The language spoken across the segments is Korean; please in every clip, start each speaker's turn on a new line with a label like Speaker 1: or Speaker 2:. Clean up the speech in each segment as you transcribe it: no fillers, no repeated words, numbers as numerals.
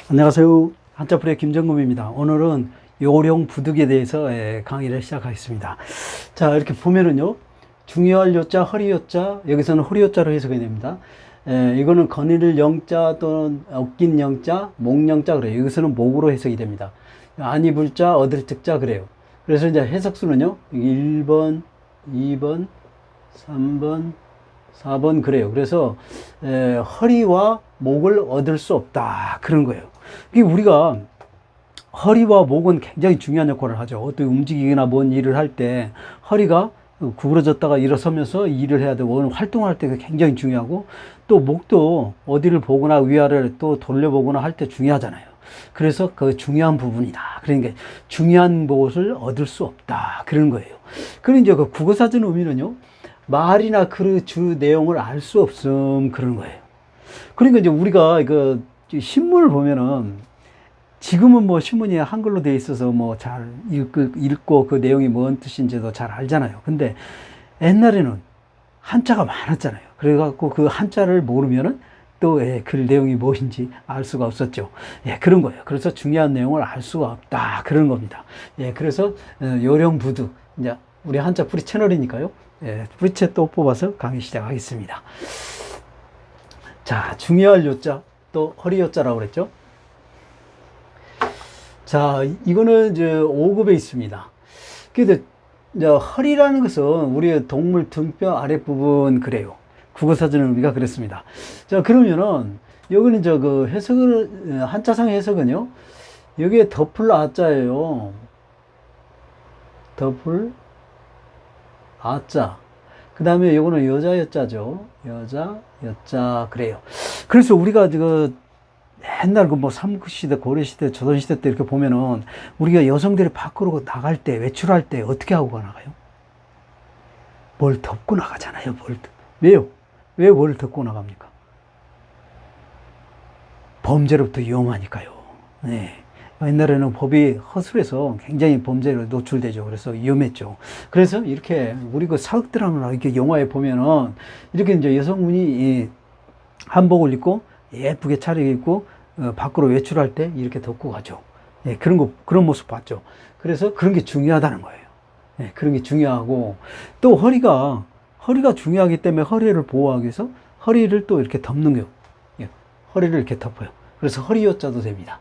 Speaker 1: 안녕하세요. 한자풀이의 김정금입니다. 오늘은 요령 부득에 대해서 강의를 시작하겠습니다. 자, 이렇게 보면은요, 중요할 요자, 허리 요자, 여기서는 허리 요자로 해석이 됩니다. 이거는 거느릴 영자 또는 얻긴 영자, 목 영자 그래요. 여기서는 목으로 해석이 됩니다. 안 입을 자, 얻을 특자 그래요. 그래서 이제 해석수는요, 1번, 2번, 3번, 4번 그래요. 그래서 허리와 목을 얻을 수 없다 그런 거예요. 이게 우리가 허리와 목은 굉장히 중요한 역할을 하죠. 어떤 움직이거나 뭔 일을 할 때 허리가 구부러졌다가 일어서면서 일을 해야 되고 활동할 때 굉장히 중요하고, 또 목도 어디를 보거나 위아래를 또 돌려보거나 할 때 중요하잖아요. 그래서 그 중요한 부분이다. 그러니까 중요한 것을 얻을 수 없다 그런 거예요. 그럼 이제 그 국어사전 의미는요, 말이나 그 주 내용을 알 수 없음 그런 거예요. 그러니까 이제 우리가 그 신문을 보면은, 지금은 뭐 신문이 한글로 되어 있어서 뭐 잘 읽고 그 내용이 뭔 뜻인지도 잘 알잖아요. 근데 옛날에는 한자가 많았잖아요. 그래갖고 그 한자를 모르면은 또 그 내용이 무엇인지 알 수가 없었죠. 그런 거예요. 그래서 중요한 내용을 알 수가 없다 그런 겁니다. 그래서 요령부두, 이제 우리 한자 풀이 채널이니까요. 풀이채 또 뽑아서 강의 시작하겠습니다. 자, 중요할 요자, 또 허리 요자라고 그랬죠. 자, 이거는 이제 5급에 있습니다. 근데 이제 허리라는 것은 우리 동물 등뼈 아랫부분 그래요. 국어사전은 우리가 그랬습니다. 자, 그러면은 여기는 저 그 해석을, 한자상 해석은요, 여기에 덮을 아자예요. 덮을 아자. 그 다음에 요거는 여자 여자죠. 여자 여자 그래요. 그래서 우리가 그 옛날 그 뭐 삼국시대, 고려시대, 조선시대 때 이렇게 보면은 우리가 여성들이 밖으로 나갈 때, 외출할 때 어떻게 하고 나가요? 뭘 덮고 나가잖아요. 왜요? 왜 뭘 덮고 나갑니까? 범죄로부터 위험하니까요. 네. 옛날에는 법이 허술해서 굉장히 범죄로 노출되죠. 그래서 위험했죠. 그래서 이렇게 우리 그 사극드라마나 이렇게 영화에 보면은 이렇게 이제 여성분이 한복을 입고 예쁘게 차려입고 밖으로 외출할 때 이렇게 덮고 가죠. 그런 모습 봤죠. 그래서 그런 게 중요하다는 거예요. 그런 게 중요하고, 또 허리가 중요하기 때문에 허리를 보호하기 위해서 허리를 또 이렇게 덮는 거예요. 허리를 이렇게 덮어요. 그래서 허리 요자도 됩니다.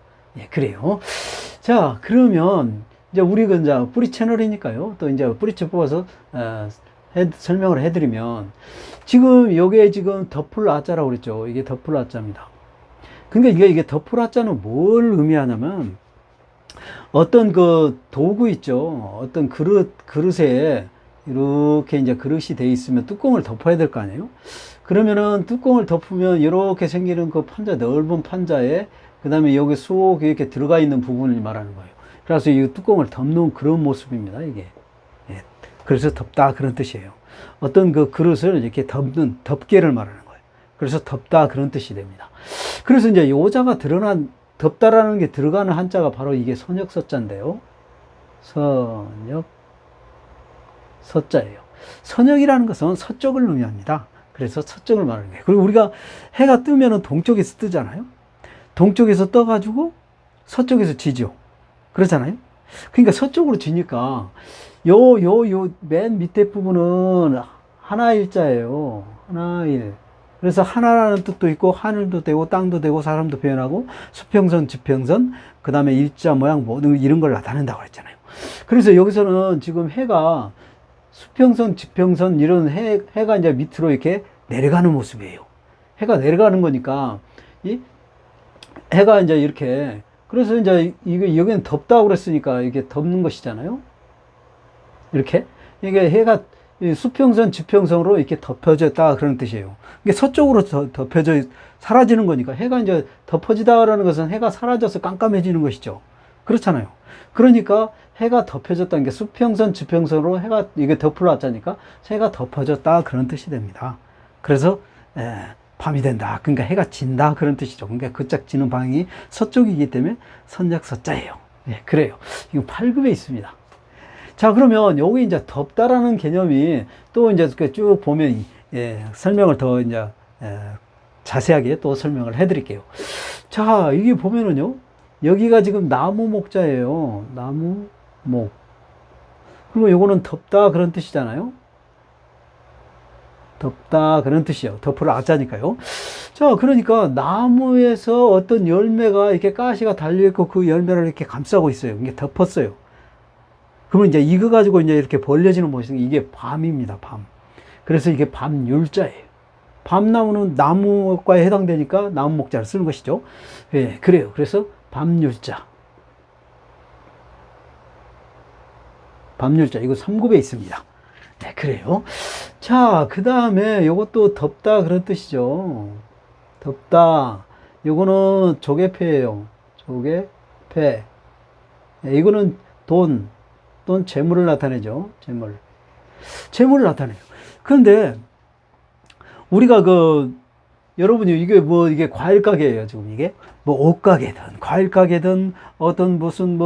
Speaker 1: 그래요. 자, 그러면 이제 우리 그 이제 뿌리 채널이니까요. 또 이제 뿌리채 뽑아서 설명을 해드리면, 지금 요게 지금 덮을 아자라고 그랬죠. 이게 덮을 아자입니다. 그러니까 이게 덮을 아자는 뭘 의미하냐면, 어떤 그 도구 있죠. 어떤 그릇에 이렇게 이제 그릇이 돼 있으면 뚜껑을 덮어야 될 거 아니에요. 그러면은 뚜껑을 덮으면 이렇게 생기는 그 판자, 넓은 판자에 그 다음에 여기 속에 이렇게 들어가 있는 부분을 말하는 거예요. 그래서 이 뚜껑을 덮는 그런 모습입니다, 이게. 그래서 덮다 그런 뜻이에요. 어떤 그 그릇을 이렇게 덮는, 덮개를 말하는 거예요. 그래서 덮다 그런 뜻이 됩니다. 그래서 이제 요자가 덮다라는 게 들어가는 한자가 바로 이게 선역서자인데요. 선역, 서자예요. 선역이라는 것은 서쪽을 의미합니다. 그래서 서쪽을 말하는 거예요. 그리고 우리가 해가 뜨면은 동쪽에서 뜨잖아요. 동쪽에서 떠가지고 서쪽에서 지죠. 그렇잖아요. 그러니까 서쪽으로 지니까 맨 밑에 부분은 하나일자예요. 하나일. 그래서 하나라는 뜻도 있고, 하늘도 되고, 땅도 되고, 사람도 표현하고, 수평선, 지평선, 그 다음에 일자 모양, 모든 이런 걸 나타낸다고 했잖아요. 그래서 여기서는 지금 해가 수평선, 지평선, 이런 해가 이제 밑으로 이렇게 내려가는 모습이에요. 해가 내려가는 거니까, 해가 이제 이렇게, 그래서 이제 여기는 덮다고 그랬으니까 이게 덮는 것이잖아요. 이렇게. 이게 해가 수평선, 지평선으로 이렇게 덮여졌다 그런 뜻이에요. 이게 서쪽으로 덮여져 사라지는 거니까, 해가 이제 덮어지다라는 것은 해가 사라져서 깜깜해지는 것이죠. 그렇잖아요. 그러니까 해가 덮여졌다는 게 수평선, 지평선으로 해가 이게 덮어놨자니까 해가 덮어졌다 그런 뜻이 됩니다. 그래서 밤이 된다. 그러니까 해가 진다 그런 뜻이죠. 그러니까 그짝 지는 방향이 서쪽이기 때문에 선역서자예요. 그래요. 이거 8급에 있습니다. 자, 그러면 여기 이제 덮다라는 개념이 또 이제 쭉 보면 설명을 더 이제 자세하게 또 설명을 해드릴게요. 자, 이게 보면은요, 여기가 지금 나무 목자예요. 나무 목. 그리고 요거는 덥다 그런 뜻이잖아요. 덥다 그런 뜻이에요. 덮을 아자니까요. 자, 그러니까 나무에서 어떤 열매가 이렇게 가시가 달려있고 그 열매를 이렇게 감싸고 있어요. 이게 덮었어요. 그러면 이제 이거 가지고 이제 이렇게 벌려지는 모습이 이게 밤입니다. 밤. 그래서 이게 밤율자예요. 밤나무는 나무과에 해당되니까 나무 목자를 쓰는 것이죠. 예, 그래요. 그래서 밤율자. 밤율자. 이거 3급에 있습니다. 네, 그래요. 자, 그 다음에 요것도 덥다 그런 뜻이죠. 덥다. 요거는 조개패예요. 조개패. 네, 이거는 돈 또는 재물을 나타내죠. 재물을 나타내요. 그런데 우리가 여러분이 이게 뭐 이게 과일 가게예요. 지금 이게 뭐 옷 가게든 과일 가게든 어떤 무슨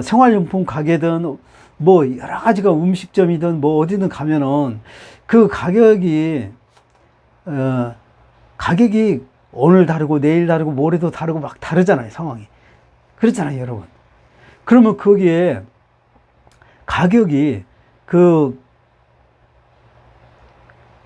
Speaker 1: 생활용품 가게든 뭐 여러 가지가 음식점이든 뭐 어디든 가면은 그 가격이 오늘 다르고 내일 다르고 모레도 다르고 막 다르잖아요. 상황이. 그렇잖아요, 여러분. 그러면 거기에 가격이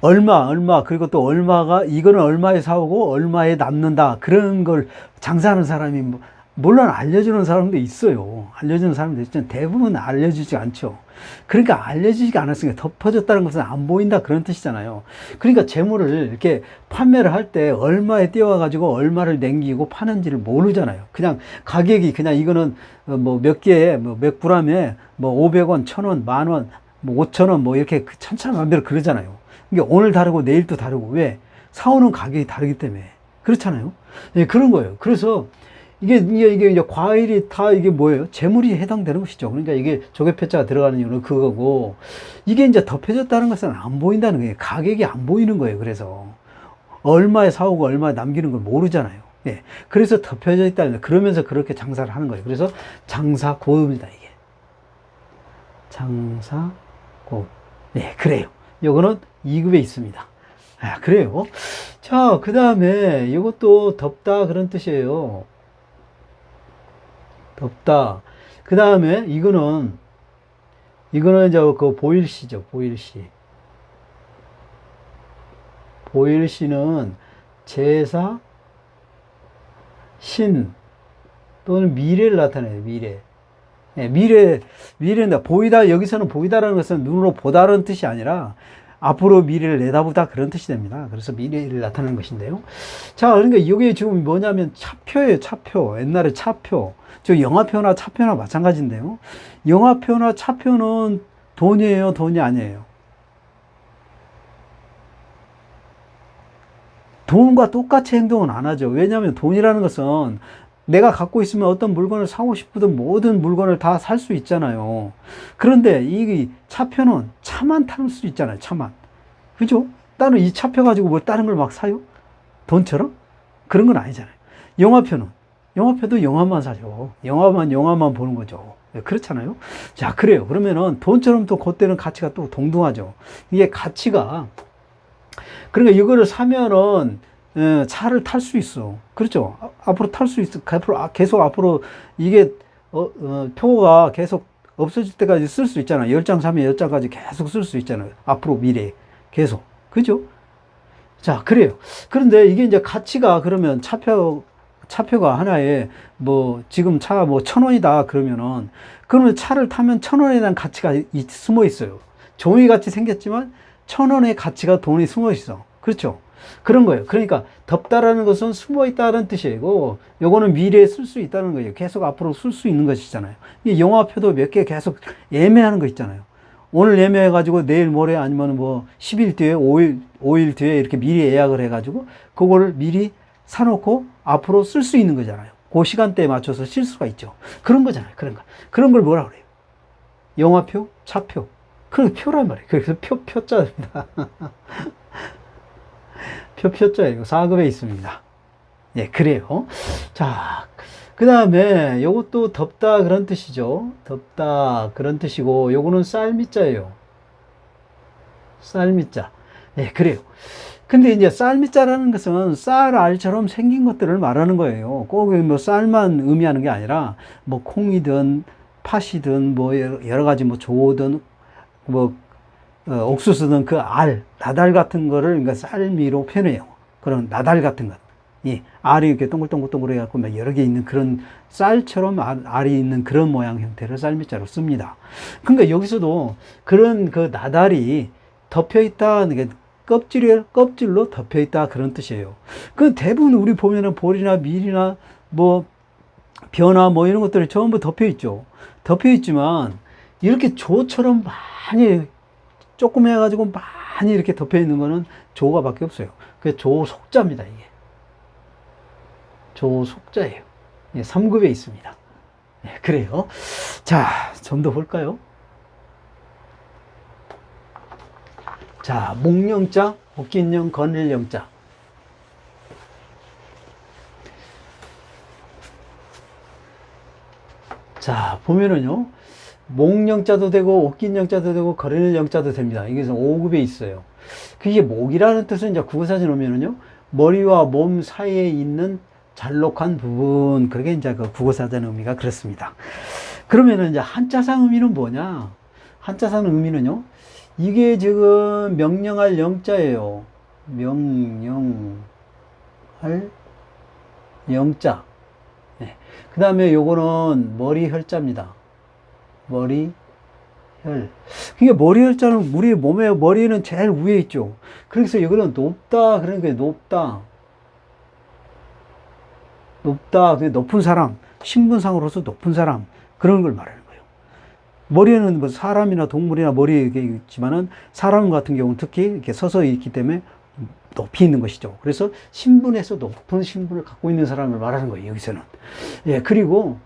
Speaker 1: 얼마, 그리고 또 얼마가, 이거는 얼마에 사오고 얼마에 남는다. 그런 걸 장사하는 사람이, 물론 알려주는 사람도 있어요. 알려주는 사람도 있지만 대부분 알려주지 않죠. 그러니까 알려주지 않았으니까 덮어졌다는 것은 안 보인다. 그런 뜻이잖아요. 그러니까 재물을 이렇게 판매를 할 때 얼마에 띄워가지고 얼마를 남기고 파는지를 모르잖아요. 그냥 가격이 그냥 이거는 뭐 몇 개에, 몇 그램에 뭐 500원, 1000원, 만원, 뭐 5000원 뭐 이렇게 천차만별 그러잖아요. 이게 오늘 다르고 내일 또 다르고 왜? 사오는 가격이 다르기 때문에. 그렇잖아요. 예, 그런 거예요. 그래서 이게 이제 과일이 다 이게 뭐예요? 재물이 해당되는 것이죠. 그러니까 이게 조개패자가 들어가는 이유는 그거고, 이게 이제 덮여졌다는 것은 안 보인다는 거예요. 가격이 안 보이는 거예요. 그래서 얼마에 사오고 얼마에 남기는 걸 모르잖아요. 예. 그래서 덮여져 있다는 거예요. 그러면서 그렇게 장사를 하는 거예요. 그래서 장사고입니다. 이게 장사고. 네, 그래요. 요거는 2급에 있습니다. 아, 그래요. 자, 그 다음에 이것도 덥다 그런 뜻이에요. 덥다. 그 다음에 이거는 이제 그 보일시죠. 보일시는 제사, 신 또는 미래를 나타내요. 미래. 예, 미래는 보이다. 여기서는 보이다라는 것은 눈으로 보다라는 뜻이 아니라 앞으로 미래를 내다보다 그런 뜻이 됩니다. 그래서 미래를 나타내는 것인데요. 자, 그러니까 이게 지금 뭐냐면 차표예요. 차표. 옛날에 차표. 저 영화표나 차표나 마찬가지인데요. 영화표나 차표는 돈이에요, 돈이 아니에요? 돈과 똑같이 행동은 안 하죠. 왜냐하면 돈이라는 것은 내가 갖고 있으면 어떤 물건을 사고 싶든 모든 물건을 다 살 수 있잖아요. 그런데 이 차표는 차만 탈 수 있잖아요. 차만. 그죠? 다른 이 차표 가지고 뭐 다른 걸 막 사요? 돈처럼? 그런 건 아니잖아요. 영화표도 영화만 사죠. 영화만 보는 거죠. 그렇잖아요. 자, 그래요. 그러면은 돈처럼 또 그때는 가치가 또 동등하죠. 이게 가치가, 그러니까 이거를 사면은 차를 탈 수 있어. 그렇죠. 앞으로 탈 수 있어. 계속 앞으로 이게 표가 계속 없어질 때까지 쓸 수 있잖아요. 10장 사면 10장까지 계속 쓸 수 있잖아요. 앞으로 미래에 계속. 그죠? 자, 그래요. 그런데 이게 이제 가치가, 그러면 차표가 하나에 지금 차 1000원이다 그러면은, 그러면 차를 타면 1000원에 대한 가치가 숨어 있어요. 종이 같이 생겼지만 1000원의 가치가 돈이 숨어 있어. 그렇죠? 그런 거예요. 그러니까 덮다라는 것은 숨어 있다는 뜻이고, 요거는 미래에 쓸 수 있다는 거예요. 계속 앞으로 쓸 수 있는 것이잖아요. 이 영화표도 몇 개 계속 예매하는 거 있잖아요. 오늘 예매해가지고 내일 모레 아니면 10일 뒤에 5일 뒤에 이렇게 미리 예약을 해가지고 그거를 미리 사놓고 앞으로 쓸 수 있는 거잖아요. 그 시간대에 맞춰서 쓸 수가 있죠. 그런 거잖아요. 그런 걸 뭐라 그래요? 영화표, 차표. 그런 표란 말이에요. 그래서 표자입니다. 표자예요. 4급에 있습니다. 예, 그래요. 자, 그 다음에 요것도 덥다 그런 뜻이죠. 덥다 그런 뜻이고, 요거는 쌀미자예요. 쌀미자. 예, 그래요. 근데 이제 쌀미자라는 것은 쌀 알처럼 생긴 것들을 말하는 거예요. 꼭 뭐 쌀만 의미하는 게 아니라 뭐 콩이든 팥이든 뭐 여러 가지 뭐 조든 뭐 옥수수든 그 알, 나달 같은 거를 그러니까 쌀미로 표현해요. 그런 나달 같은 것. 이 알이 이렇게 동글동글 해갖고 막 여러 개 있는 그런 쌀처럼 알이 있는 그런 모양 형태를 쌀미자로 씁니다. 그러니까 여기서도 그런 그 나달이 덮여 있다, 껍질로 덮여 있다 그런 뜻이에요. 그 대부분 우리 보면은 볼이나 밀이나 뭐 벼나 뭐 이런 것들이 전부 덮여 있죠. 덮여 있지만 이렇게 조처럼 많이 조금 해가지고 많이 이렇게 덮여 있는 거는 조가밖에 없어요. 그게 조속자입니다, 이게. 조속자예요. 예, 3급에 있습니다. 예, 그래요. 자, 좀 더 볼까요? 자, 목령자, 옥긴령, 건일령자. 자, 보면은요, 목령자도 되고, 옥긴령자도 되고, 건일령자도 됩니다. 이게 5급에 있어요. 그게 목이라는 뜻은 이제 국어사전 오면은요, 머리와 몸 사이에 있는 잘록한 부분, 그게 이제 그 국어사전 의미가 그렇습니다. 그러면은 이제 한자상 의미는 뭐냐? 한자상 의미는요, 이게 지금 명령할 영자예요. 명령할 영자. 네. 그 다음에 요거는 머리혈자입니다. 머리혈. 그러니까 머리혈자는 우리 몸의 머리는 제일 위에 있죠. 그래서 이거는 높다. 그러니까 높다. 높다. 높은 사람. 신분상으로서 높은 사람. 그런 걸 말하는 거예요. 머리에는 뭐 사람이나 동물이나 머리에 있지만은 사람 같은 경우는 특히 이렇게 서서 있기 때문에 높이 있는 것이죠. 그래서 신분에서 높은 신분을 갖고 있는 사람을 말하는 거예요, 여기서는. 예, 그리고,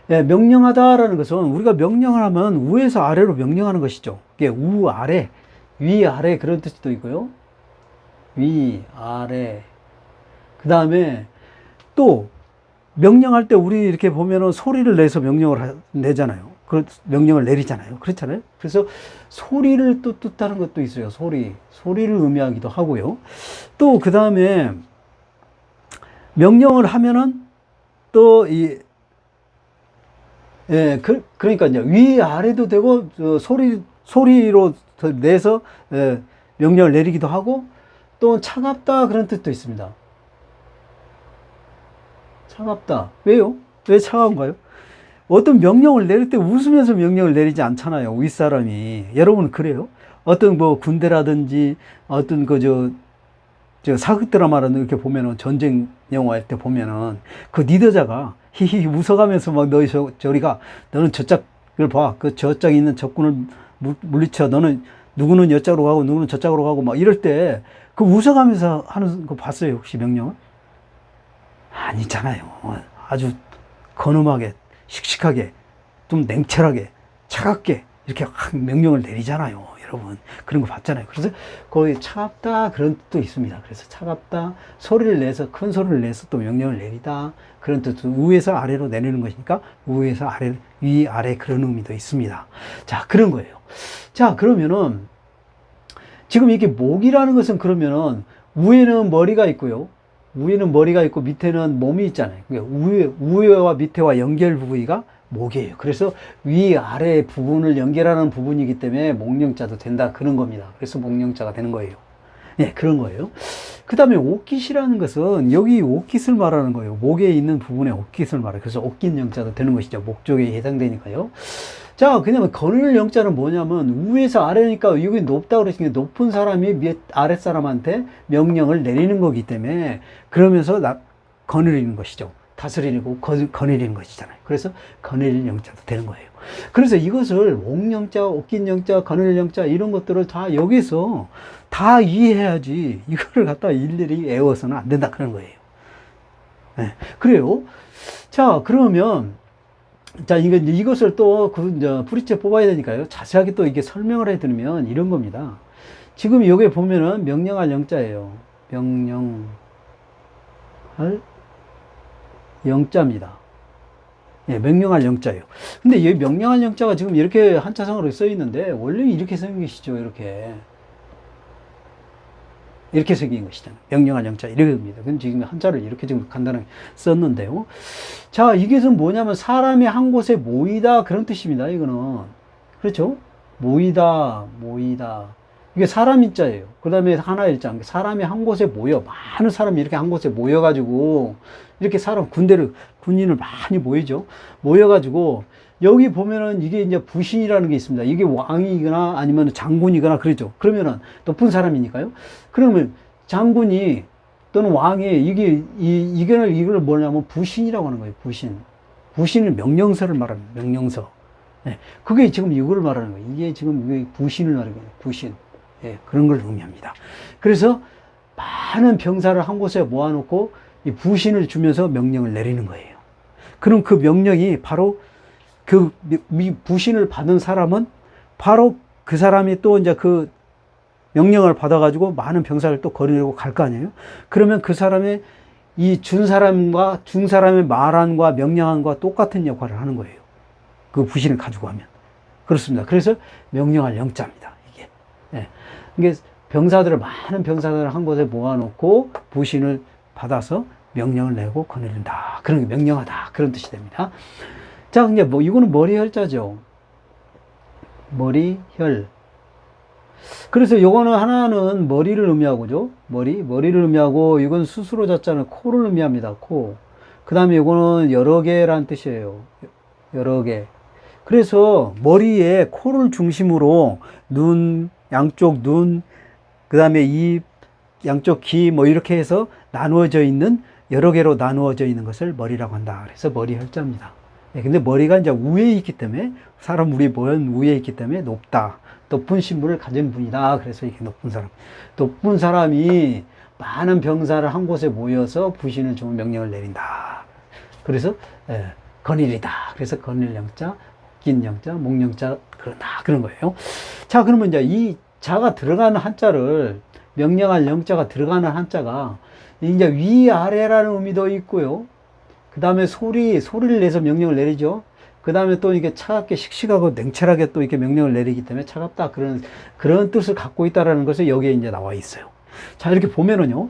Speaker 1: 예, 명령하다라는 것은 우리가 명령을 하면 위에서 아래로 명령하는 것이죠. 이게 우, 아래, 위, 아래 그런 뜻도 있고요. 위, 아래. 그 다음에 또 명령할 때 우리 이렇게 보면은 소리를 내서 명령을 내잖아요. 그 명령을 내리잖아요. 그렇잖아요. 그래서 소리를 또 뜻하는 것도 있어요. 소리를 의미하기도 하고요. 또 그 다음에 명령을 하면은 또 예, 그러니까 이제 위 아래도 되고 소리로 내서 명령을 내리기도 하고 또 차갑다 그런 뜻도 있습니다. 차갑다. 왜요? 왜 차가운가요? 어떤 명령을 내릴 때 웃으면서 명령을 내리지 않잖아요. 윗사람이. 여러분 그래요? 어떤 뭐 군대라든지 어떤 저 사극 드라마라는 이렇게 보면은 전쟁 영화 할 때 보면은 그 리더자가 히히 웃어가면서 막 너 저리 가. 너는 저짝을 봐. 그 저짝에 있는 적군을 물리쳐. 너는 누구는 여짝으로 가고 누구는 저짝으로 가고 막 이럴 때 그 웃어가면서 하는 거 봤어요? 혹시 명령을? 아니잖아요. 아주 건음하게 씩씩하게 좀 냉철하게 차갑게 이렇게 명령을 내리잖아요, 여러분. 그런 거 봤잖아요. 그래서 거기 차갑다 그런 뜻도 있습니다. 그래서 차갑다, 소리를 내서 큰 소리를 내서 또 명령을 내리다 그런 뜻도 위에서 아래로 내리는 것이니까 위에서 아래, 위 아래 그런 의미도 있습니다. 자, 그런 거예요. 자, 그러면은 지금 이게 목이라는 것은 그러면은 위에는 머리가 있고요. 위에는 머리가 있고 밑에는 몸이 있잖아요. 그러니까 위와 밑에와 연결 부위가 목이에요. 그래서 위, 아래 부분을 연결하는 부분이기 때문에 목령자도 된다. 그런 겁니다. 그래서 목령자가 되는 거예요. 예, 그런 거예요. 그 다음에 옥깃이라는 것은 여기 옥깃을 말하는 거예요. 목에 있는 부분에 옥깃을 말해요. 그래서 옥깃령자도 되는 것이죠. 목 쪽에 해당되니까요. 자, 그냥 거늘 영자는 뭐냐면 위에서 아래니까 여기 높다 그러시니까 높은 사람이 아랫 사람한테 명령을 내리는 거기 때문에 그러면서 거느리는 것이죠. 다스리고 거느리는 것이잖아요. 그래서 거늘 영자도 되는 거예요. 그래서 이것을 옥영자, 옥긴영자, 거늘영자 이런 것들을 다 여기서 다 이해해야지 이거를 갖다 일일이 외워서는 안 된다 그런 거예요. 네, 그래요. 자, 그러면 자, 이것을 또, 뿌리째 뽑아야 되니까요. 자세하게 또 이게 설명을 해드리면 이런 겁니다. 지금 여기 보면은 명령할 영자예요. 명령할 영자입니다. 예, 명령할 영자예요. 근데 이 명령할 영자가 지금 이렇게 한자성으로 써 있는데, 원래 이렇게 써 있는 것이죠, 이렇게. 이렇게 새긴 것이잖아요. 명령할 영자 이렇게 됩니다. 그럼 지금 한자를 이렇게 좀 간단하게 썼는데요. 자, 이것은 뭐냐면 사람이 한 곳에 모이다 그런 뜻입니다. 이거는 그렇죠? 모이다. 이게 사람 인자예요. 그 다음에 하나 일자. 사람이 한 곳에 모여, 많은 사람이 이렇게 한 곳에 모여가지고 이렇게 군인을 많이 모이죠. 모여가지고 여기 보면은 이게 이제 부신이라는 게 있습니다. 이게 왕이거나 아니면 장군이거나 그러죠. 그러면은 높은 사람이니까요. 그러면 장군이 또는 왕이 이걸 뭐냐면 부신이라고 하는 거예요. 부신은 명령서를 말합니다. 명령서. 네. 그게 지금 이걸 말하는 거예요. 이게 지금 부신을 말하는 거예요. 부신. 예, 그런 걸 의미합니다. 그래서 많은 병사를 한 곳에 모아놓고 이 부신을 주면서 명령을 내리는 거예요. 그럼 그 명령이 바로 그 부신을 받은 사람은 바로 그 사람이 또 이제 그 명령을 받아가지고 많은 병사를 또 거느리고 갈 거 아니에요? 그러면 그 사람의 이 준 사람의 말함과 명령함과 똑같은 역할을 하는 거예요. 그 부신을 가지고 하면. 그렇습니다. 그래서 명령할 영자입니다. 이게. 예. 이게 많은 병사들을 한 곳에 모아놓고 부신을 받아서 명령을 내고 거느린다. 그런 게 명령하다. 그런 뜻이 됩니다. 자, 이제 이거는 머리혈자죠. 머리혈. 그래서 요거는 하나는 머리를 의미하고죠. 머리를 의미하고, 이건 스스로 자자는 코를 의미합니다. 코. 그 다음에 요거는 여러 개란 뜻이에요. 여러 개. 그래서 머리에 코를 중심으로 양쪽 눈, 그 다음에 입, 양쪽 귀, 이렇게 해서 나누어져 있는, 여러 개로 나누어져 있는 것을 머리라고 한다. 그래서 머리혈자입니다. 근데 머리가 이제 위에 있기 때문에, 사람 우리 보면 위에 있기 때문에 높은 신분을 가진 분이다. 그래서 이게 높은 사람이 많은 병사를 한 곳에 모여서 부신을 주면 명령을 내린다. 그래서 건일이다. 그래서 건일 영자, 긴 영자, 목영자 그런다. 그런 거예요. 자, 그러면 이제 이 자가 들어가는 한자를 명령할 영자가 들어가는 한자가 이제 위아래라는 의미도 있고요. 그 다음에 소리를 내서 명령을 내리죠. 그 다음에 또 이게 차갑게 씩씩하고 냉철하게 또 이렇게 명령을 내리기 때문에 차갑다. 그런 뜻을 갖고 있다라는 것이 여기에 이제 나와 있어요. 자, 이렇게 보면은요.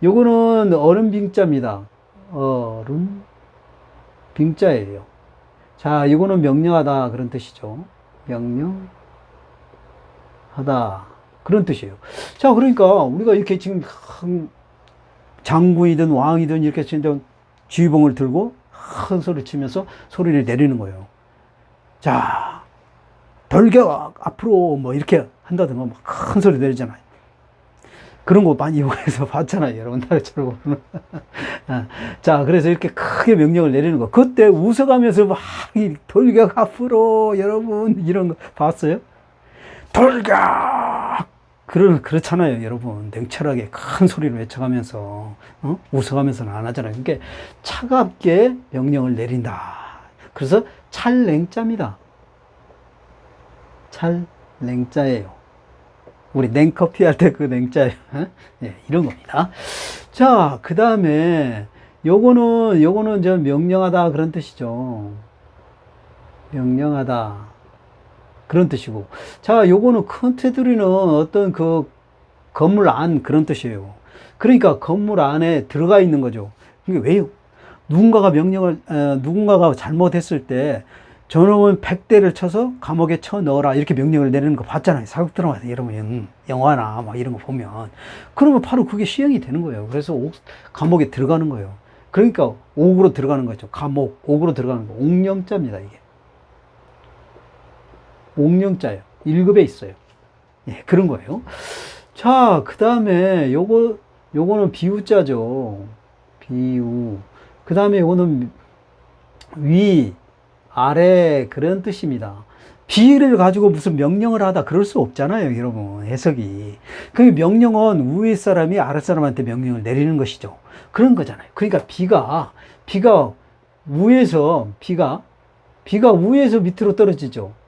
Speaker 1: 요거는 얼음빙자입니다. 얼음빙자예요. 자, 이거는 명령하다. 그런 뜻이죠. 명령하다. 그런 뜻이에요. 자, 그러니까 우리가 이렇게 지금 장군이든 왕이든 이렇게 진짜 지휘봉을 들고 큰 소리 치면서 소리를 내리는 거예요. 자, 돌격 앞으로 이렇게 한다든가 큰 소리 내리잖아요. 그런 거 많이 이용해서 봤잖아요. 여러분, 나처럼. 자, 그래서 이렇게 크게 명령을 내리는 거. 그때 웃어가면서 막 돌격 앞으로 여러분 이런 거 봤어요? 돌격! 그렇잖아요, 여러분. 냉철하게 큰 소리로 외쳐가면서, 웃어가면서는 안 하잖아요. 그러니까 차갑게 명령을 내린다. 그래서 찰냉자입니다. 찰냉자예요. 우리 냉커피 할 때 그 냉자예요. 네, 이런 겁니다. 자, 그 다음에 요거는 저 명령하다 그런 뜻이죠. 명령하다. 그런 뜻이고. 자, 요거는 큰 테두리는 어떤 그 건물 안 그런 뜻이에요. 그러니까 건물 안에 들어가 있는 거죠. 이게 왜요? 누군가가 잘못했을 때 저놈은 100대를 쳐서 감옥에 쳐 넣어라. 이렇게 명령을 내리는 거 봤잖아요. 사극 드라마에서 여러분 영화나 막 이런 거 보면. 그러면 바로 그게 시행이 되는 거예요. 그래서 감옥에 들어가는 거예요. 그러니까 옥으로 들어가는 거죠. 옥으로 들어가는 거. 옥령자입니다, 이게. 옥령자예요. 1급에 있어요. 예, 그런 거예요. 자, 그 다음에 요거는 비우자죠. 비우. 그 다음에 요거는 위, 아래 그런 뜻입니다. 비를 가지고 무슨 명령을 하다 그럴 수 없잖아요, 여러분. 해석이. 그 명령은 위에 사람이 아래 사람한테 명령을 내리는 것이죠. 그런 거잖아요. 그러니까 비가 위에서 밑으로 떨어지죠.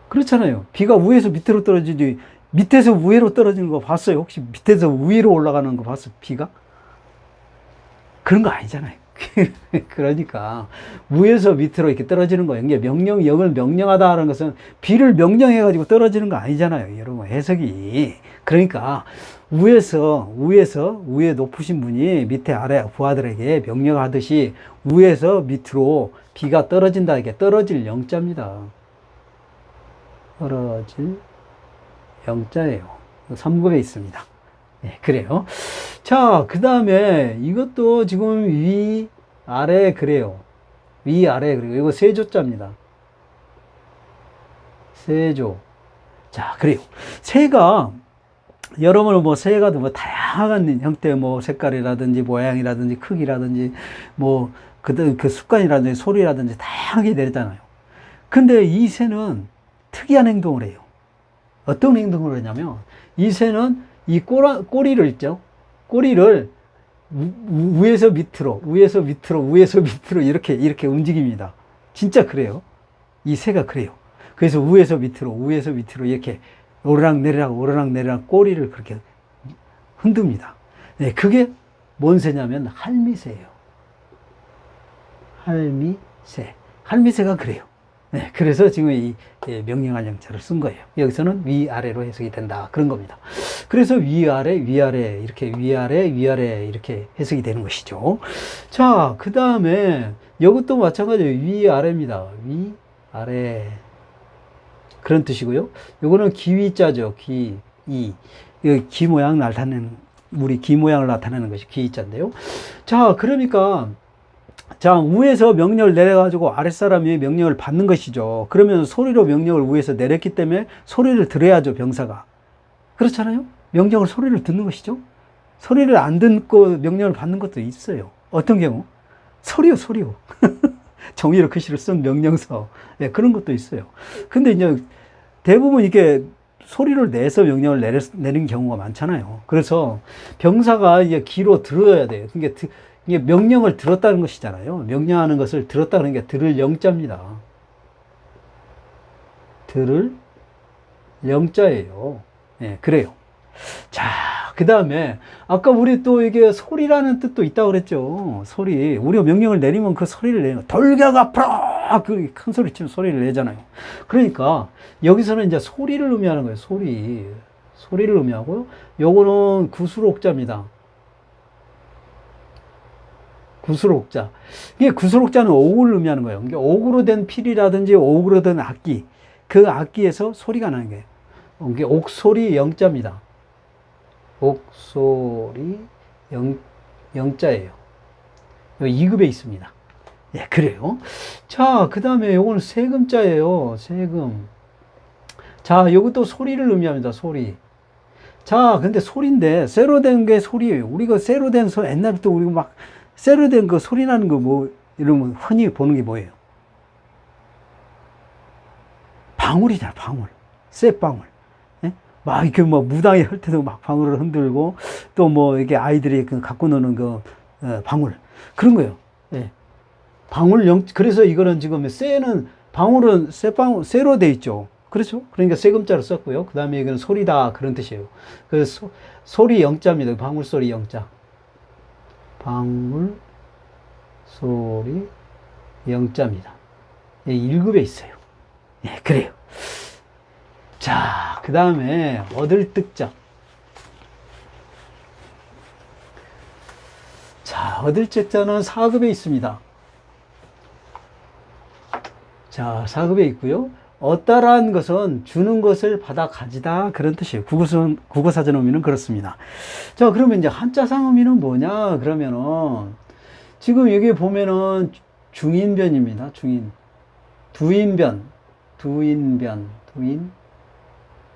Speaker 1: 그렇잖아요. 비가 위에서 밑으로 떨어지지, 밑에서 위로 떨어지는 거 봤어요? 혹시 밑에서 위로 올라가는 거 봤어요? 비가? 그런 거 아니잖아요. 그러니까 위에서 밑으로 이렇게 떨어지는 거예요. 이게 영을 명령하다 는 것은 비를 명령해가지고 떨어지는 거 아니잖아요. 여러분 해석이. 그러니까 위에 높으신 분이 밑에 아래 부하들에게 명령하듯이 위에서 밑으로 비가 떨어진다. 이게 떨어질 영자입니다. 떨어질 영자예요. 3급에 있습니다. 네, 그래요. 자, 그 다음에 이것도 지금 위, 아래 그래요. 위, 아래 그래요. 이거 세조자입니다. 세조. 자, 그래요. 새가, 여러분 뭐 새가 뭐 다양한 형태 뭐 색깔이라든지 모양이라든지 크기라든지 뭐 그 습관이라든지 소리라든지 다양하게 되잖아요. 근데 이 새는 특이한 행동을 해요. 어떤 행동을 하냐면 이 새는 이 꼬리를 있죠. 꼬리를 위에서 밑으로, 위에서 밑으로, 위에서 밑으로 이렇게 움직입니다. 진짜 그래요. 이 새가 그래요. 그래서 위에서 밑으로 이렇게 오르락내리락 꼬리를 그렇게 흔듭니다. 네, 그게 뭔 새냐면 할미새예요. 할미새가 그래요. 네, 그래서 지금 이 명령할 영자를 쓴 거예요. 여기서는 위아래로 해석이 된다. 그런 겁니다. 그래서 위아래, 이렇게 위아래 이렇게 해석이 되는 것이죠. 자, 그 다음에 이것도 마찬가지예요. 위아래입니다. 위아래. 그런 뜻이고요. 요거는 기위자죠. 기 모양 나타내는, 우리 기 모양을 나타내는 것이 기위자인데요. 자, 그러니까 자, 위에서 명령을 내려가지고 아랫사람이 명령을 받는 것이죠. 그러면 소리로 명령을 위에서 내렸기 때문에 소리를 들어야죠, 병사가. 그렇잖아요? 소리를 듣는 것이죠. 소리를 안 듣고 명령을 받는 것도 있어요. 어떤 경우? 소리요. 정의로 글씨를 쓴 명령서. 네, 그런 것도 있어요. 근데 이제 대부분 이게 소리를 내서 명령을 내는 경우가 많잖아요. 그래서 병사가 이제 귀로 들어야 돼요. 그러니까 이게 명령을 들었다는 것이잖아요. 명령하는 것을 들었다는 게 들을 영자입니다. 들을 영자예요. 네, 그래요. 자, 그 다음에 아까 우리 또 이게 소리라는 뜻도 있다고 그랬죠. 소리. 우리가 명령을 내리면 그 소리를 내는 거. 돌격 앞으로! 그 큰 소리 치면 소리를 내잖아요. 그러니까 여기서는 이제 소리를 의미하는 거예요. 소리를 의미하고요. 요거는 구술옥자입니다. 구술옥자. 이게 구술옥자는 옥을 의미하는 거예요. 이게 옥으로 된 필이라든지 옥으로 된 악기. 그 악기에서 소리가 나는 거예요. 이게 옥소리 영자입니다. 옥소리 영자예요. 2급에 있습니다. 예, 그래요. 자, 그 다음에 요거는 세금자예요. 세금. 자, 요것도 소리를 의미합니다. 소리. 자, 근데 소리인데, 쇠로 된 게 소리예요. 우리가 쇠로 된 소리, 옛날부터 우리가 막, 쇠로 된 거 소리 나는 거 뭐, 이러면 흔히 보는 게 뭐예요? 방울이잖아, 방울. 쇠방울. 예? 막 이렇게 뭐 무당이 할 때도 막 방울을 흔들고, 또 뭐 이게 아이들이 갖고 노는 그, 방울. 그런 거예요. 예. 그래서 이거는 지금 방울은 쇠로 돼 있죠. 그렇죠? 그러니까 세금자로 썼고요. 그 다음에 이건 소리다. 그런 뜻이에요. 그 소리 영자입니다. 방울 소리 영자. 방울 소리 영자입니다. 예, 1급에 있어요. 예, 그래요. 자, 그 다음에 얻을 득자. 자, 얻을 득자는 4급에 있습니다. 자, 4급에 있고요. 얻다라는 것은 주는 것을 받아 가지다. 그런 뜻이에요. 국어사전 의미는 그렇습니다. 자, 그러면 이제 한자상 의미는 뭐냐? 그러면은, 지금 여기 보면은 중인변입니다.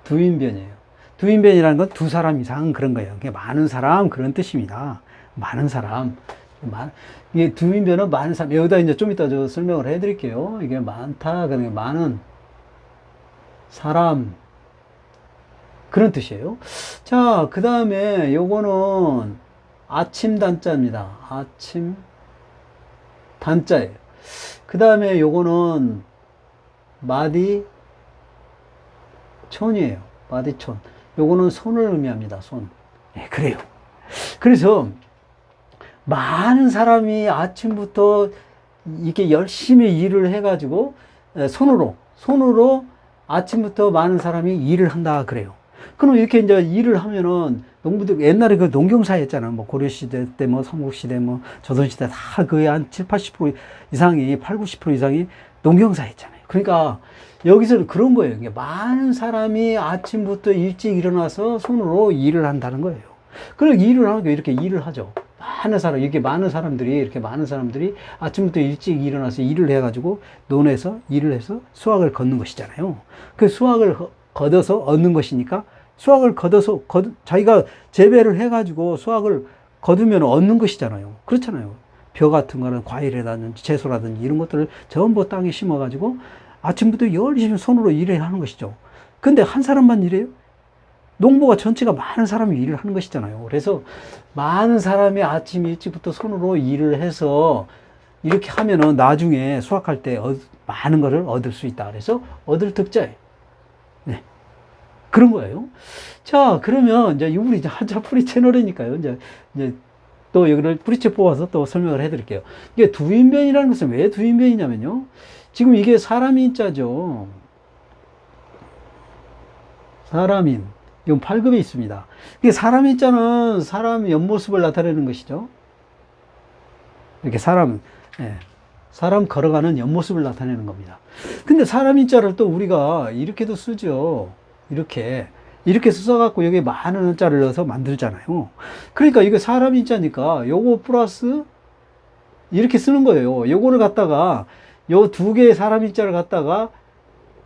Speaker 1: 두인변이에요. 두인변이라는 건 두 사람 이상 그런 거예요. 그게 많은 사람 그런 뜻입니다. 많은 사람. 이게 두인변은 많은 사람. 여기다 이제 좀 이따 저 설명을 해 드릴게요. 이게 많다. 그러니까 많은 사람. 그런 뜻이에요. 자, 그 다음에 요거는 아침 단자입니다. 아침 단자예요. 그 다음에 요거는 마디촌이에요. 마디촌. 요거는 손을 의미합니다. 손. 네, 그래요. 그래서 많은 사람이 아침부터 이렇게 열심히 일을 해가지고 손으로 아침부터 많은 사람이 일을 한다 그래요. 그럼 이렇게 이제 일을 하면은 농부들 옛날에 그 농경사였잖아. 뭐 고려시대 때 뭐 삼국시대 뭐 조선시대 다 거의 한 7, 80% 이상이 8, 90% 이상이 농경사였잖아요. 그러니까 여기서는 그런 거예요. 이게 많은 사람이 아침부터 일찍 일어나서 손으로 일을 한다는 거예요. 그리고 일을 하고 이렇게 일을 하죠. 이렇게 많은 사람들이 아침부터 일찍 일어나서 일을 해가지고 논에서 일을 해서 수확을 걷는 것이잖아요. 그 수확을 걷어서 얻는 것이니까 수확을 자기가 재배를 해가지고 수확을 거두면 얻는 것이잖아요. 그렇잖아요. 벼 같은 거는 과일이라든지 채소라든지 이런 것들을 전부 땅에 심어가지고 아침부터 열심히 손으로 일을 하는 것이죠. 근데 한 사람만 일해요? 농부가 전체가 많은 사람이 일을 하는 것이잖아요. 그래서 많은 사람이 아침 일찍부터 손으로 일을 해서 이렇게 하면은 나중에 수확할 때 많은 것을 얻을 수 있다. 그래서 얻을 득자예요. 네. 그런 거예요. 자, 그러면 이제 우리 한자풀이 채널이니까요. 이제 또 여기를 뿌리채 뽑아서 또 설명을 해 드릴게요. 이게 두인변이라는 것은 왜 두인변이냐면요. 지금 이게 사람인자죠. 사람인. 이건 8급에 있습니다. 이게 사람인자는 사람 옆모습을 나타내는 것이죠. 이렇게 사람 걸어가는 옆모습을 나타내는 겁니다. 근데 사람인자를 또 우리가 이렇게도 쓰죠. 이렇게 써갖고 여기에 많은 한자를 넣어서 만들잖아요. 그러니까 이거 사람인자니까 요거 플러스 이렇게 쓰는 거예요. 요거를 갖다가 요 두 개의 사람인자를 갖다가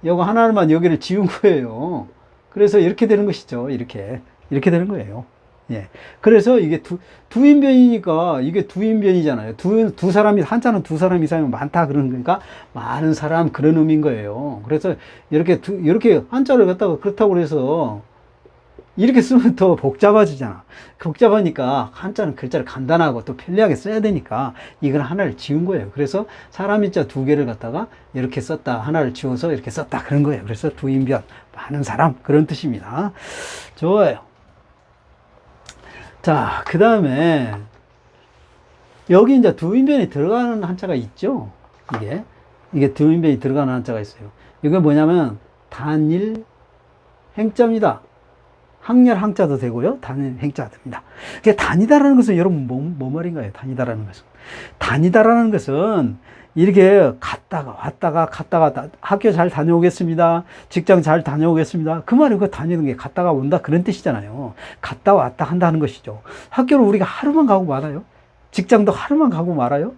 Speaker 1: 요거 하나만 여기를 지운 거예요. 그래서 이렇게 되는 것이죠. 이렇게 되는 거예요. 예. 그래서 이게 두인변이니까 이게 두인변이잖아요. 두 사람이, 한자는 두 사람 이상이 많다 그러는 거니까 많은 사람 그런 의미인 거예요. 그래서 이렇게 한자를 갖다가 그렇다고 해서 이렇게 쓰면 더 복잡해지잖아. 복잡하니까 한자는 글자를 간단하고 또 편리하게 써야 되니까 이걸 하나를 지운 거예요. 그래서 사람인자 두 개를 갖다가 이렇게 썼다. 하나를 지워서 이렇게 썼다. 그런 거예요. 그래서 두인변, 많은 사람, 그런 뜻입니다. 좋아요. 자, 그 다음에 여기 이제 두인변이 들어가는 한자가 있죠. 이게 두인변이 들어가는 한자가 있어요. 이게 뭐냐면 단일 행자입니다. 항렬 항자도 되고요. 단일 행자가 됩니다. 단이다라는 것은 여러분 뭐 말인가요? 단이다라는 것은. 단이다라는 것은 이렇게 갔다가 왔다 학교 잘 다녀오겠습니다. 직장 잘 다녀오겠습니다. 그 말이 그 다니는 게 갔다가 온다 그런 뜻이잖아요. 갔다 왔다 한다는 것이죠. 학교를 우리가 하루만 가고 말아요. 직장도 하루만 가고 말아요.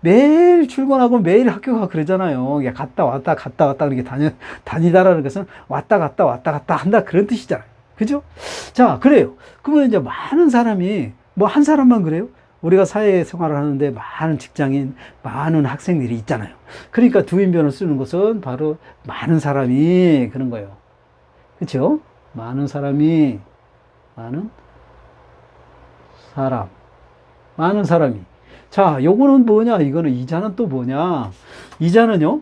Speaker 1: 매일 출근하고 매일 학교 가고 그러잖아요. 갔다 왔다 이렇게 다니다라는 것은 왔다 갔다 한다 그런 뜻이잖아요. 그죠? 자, 그래요. 그러면 이제 많은 사람이 뭐 한 사람만 그래요? 우리가 사회생활을 하는데 많은 직장인, 많은 학생들이 있잖아요. 그러니까 두인변을 쓰는 것은 바로 많은 사람이 그런 거예요. 그렇죠? 많은 사람이 자, 요거는 뭐냐? 이거는 이자는 또 뭐냐? 이자는요?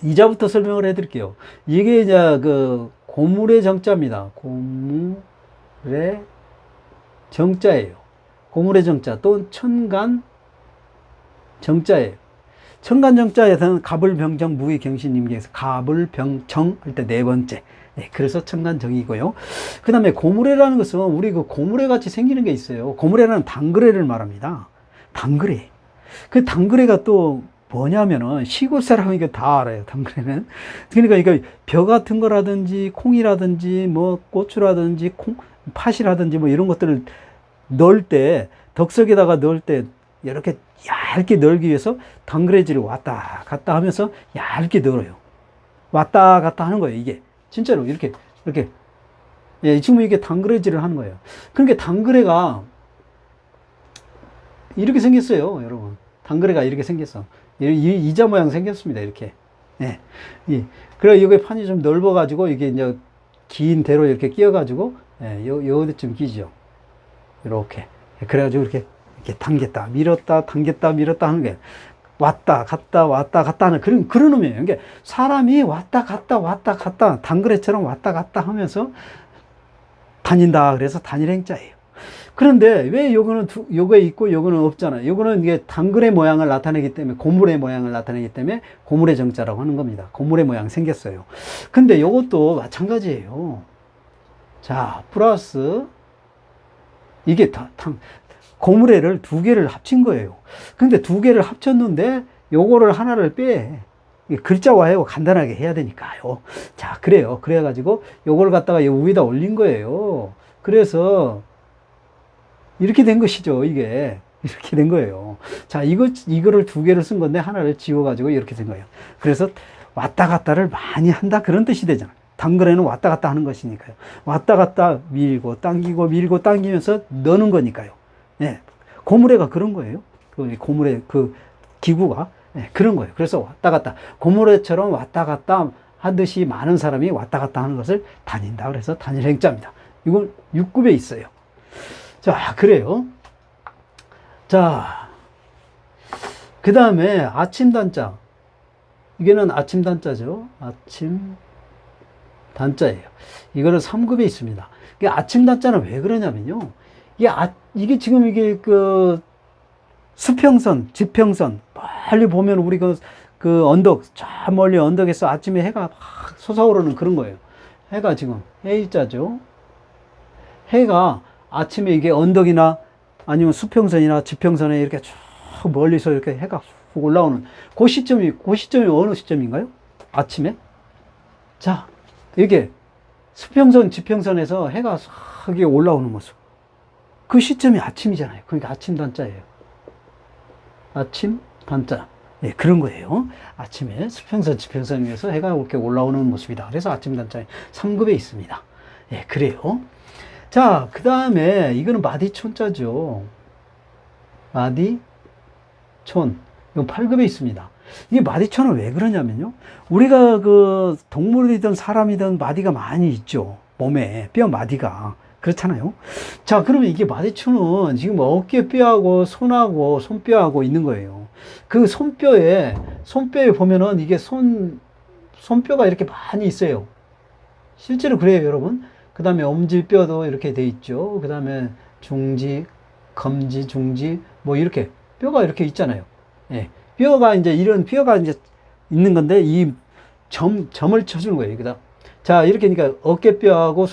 Speaker 1: 이자부터 설명을 해 드릴게요. 이게 이제 그 고물의 정자입니다. 고물의 정자예요. 고물의 정자 또 천간 정자예요. 천간 정자에서는 갑을병정 무의경신임계에서 갑을병정 할 때 네 번째. 네, 그래서 천간정이고요. 그 다음에 고물회라는 것은 우리 그 고물회 같이 생기는 게 있어요. 고물회라는 당그레를 말합니다. 당그레. 그 당그레가 또 뭐냐면은 시골 사람이 이거 다 알아요. 당그레는. 그러니까 이거 벼 같은 거라든지 콩이라든지 뭐 고추라든지 팥이라든지 뭐 이런 것들을 넣을 때 덕석에다가 넣을 때 이렇게 얇게 넣기 위해서 당그레질을 왔다 갔다 하면서 얇게 넣어요. 왔다 갔다 하는 거예요. 이게 진짜로 이렇게 예, 지금 이게 당그레질을 하는 거예요. 그러니까 당그레가 이렇게 생겼어요, 여러분. 당그레가 이렇게 생겼어. 이자 모양 생겼습니다. 이렇게. 예. 그래 이게 판이 좀 넓어가지고 이게 이제 긴 대로 이렇게 끼어가지고 예, 요쯤 끼죠. 이렇게. 그래가지고 이렇게 당겼다, 밀었다, 당겼다, 밀었다 하는 게 왔다 갔다 하는 그런 의미예요. 그러니까 사람이 왔다 갔다 당그레처럼 왔다 갔다 하면서 다닌다. 그래서 단일행자예요. 그런데 왜 요거는 요거에 있고 요거는 없잖아요. 요거는 이게 당근의 모양을 나타내기 때문에, 고물의 모양을 나타내기 때문에 고물의 정자라고 하는 겁니다. 고물의 모양 생겼어요. 근데 요것도 마찬가지예요. 자, 플러스 이게 고물회를 두 개를 합친 거예요. 근데 두 개를 합쳤는데 요거를 하나를 빼. 글자화하고 간단하게 해야 되니까요. 자, 그래요. 그래가지고 요걸 갖다가 요 위에다 올린 거예요. 그래서 이렇게 된 것이죠. 이게 이렇게 된 거예요. 자, 이거를 두 개를 쓴 건데 하나를 지워가지고 이렇게 된 거예요. 그래서 왔다 갔다를 많이 한다, 그런 뜻이 되잖아요. 당근에는 왔다 갔다 하는 것이니까요. 왔다 갔다 밀고 당기고 밀고 당기면서 넣는 거니까요. 예, 고무래가 그런 거예요. 그 고무래 그 기구가, 예, 그런 거예요. 그래서 왔다 갔다, 고무래처럼 왔다 갔다 하듯이 많은 사람이 왔다 갔다 하는 것을 다닌다. 그래서 단일 행자입니다. 이건 6급에 있어요. 자, 그래요. 자, 그 다음에 아침 단자. 이게는 아침 단자죠. 아침 단자예요. 이거는 3급에 있습니다. 아침 단자는 왜 그러냐면요. 이게 지금 이게 수평선, 지평선, 멀리 보면 우리 그 언덕, 저 멀리 언덕에서 아침에 해가 막 솟아오르는 그런 거예요. 해가 지금 A자죠. 해가 아침에 이게 언덕이나 아니면 수평선이나 지평선에 이렇게 쭉 멀리서 이렇게 해가 훅 올라오는 그 시점이 어느 시점인가요? 아침에? 자, 이게 수평선, 지평선에서 해가 싹 올라오는 모습. 그 시점이 아침이잖아요. 그러니까 아침 단자예요. 아침 단자. 예, 그런 거예요. 아침에 수평선, 지평선 위에서 해가 이렇게 올라오는 모습이다. 그래서 아침 단자에 3급에 있습니다. 예, 그래요. 자, 그 다음에 이거는 마디촌자죠. 마디촌. 이거 8급에 있습니다. 이게 마디촌은 왜 그러냐면요. 우리가 그 동물이든 사람이든 마디가 많이 있죠. 몸에 뼈 마디가. 그렇잖아요. 자, 그러면 이게 마디촌은 지금 어깨뼈하고 손하고 손뼈하고 있는 거예요. 그 손뼈에 보면은 이게 손뼈가 이렇게 많이 있어요. 실제로 그래요, 여러분. 그 다음에 엄지뼈도 이렇게 돼 있죠. 그 다음에 중지, 검지, 중지, 뭐 이렇게 뼈가 이렇게 있잖아요. 예. 뼈가 이제 이런 뼈가 이제 있는 건데 이 점을 쳐주는 거예요. 그다음 자, 이렇게 그러니까 어깨뼈하고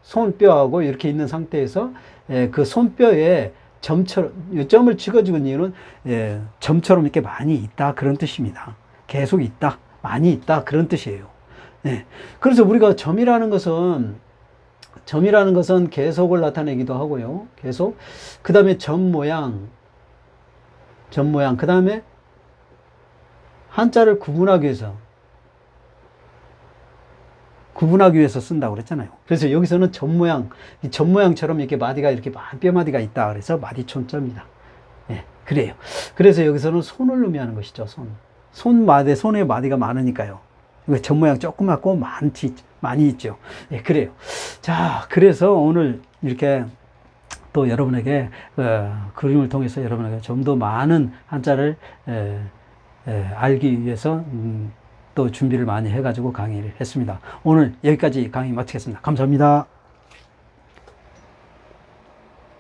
Speaker 1: 손뼈하고 이렇게 있는 상태에서, 예, 그 손뼈에 점을 찍어주는 이유는, 예, 점처럼 이렇게 많이 있다, 그런 뜻입니다. 계속 있다, 많이 있다, 그런 뜻이에요. 예. 그래서 우리가 점이라는 것은 계속을 나타내기도 하고요. 계속. 그 다음에 점 모양. 그 다음에 한자를 구분하기 위해서 쓴다고 그랬잖아요. 그래서 여기서는 점 모양처럼 이렇게 마디가 이렇게 뼈마디가 있다. 그래서 마디촌자입니다. 예, 그래요. 그래서 여기서는 손을 의미하는 것이죠. 손에 마디가 많으니까요. 점 모양 조그맣고 많이 있죠. 예, 그래요. 자, 그래서 오늘 이렇게 또 여러분에게 그림을 통해서 여러분에게 좀 더 많은 한자를 알기 위해서 또 준비를 많이 해가지고 강의를 했습니다. 오늘 여기까지 강의 마치겠습니다. 감사합니다.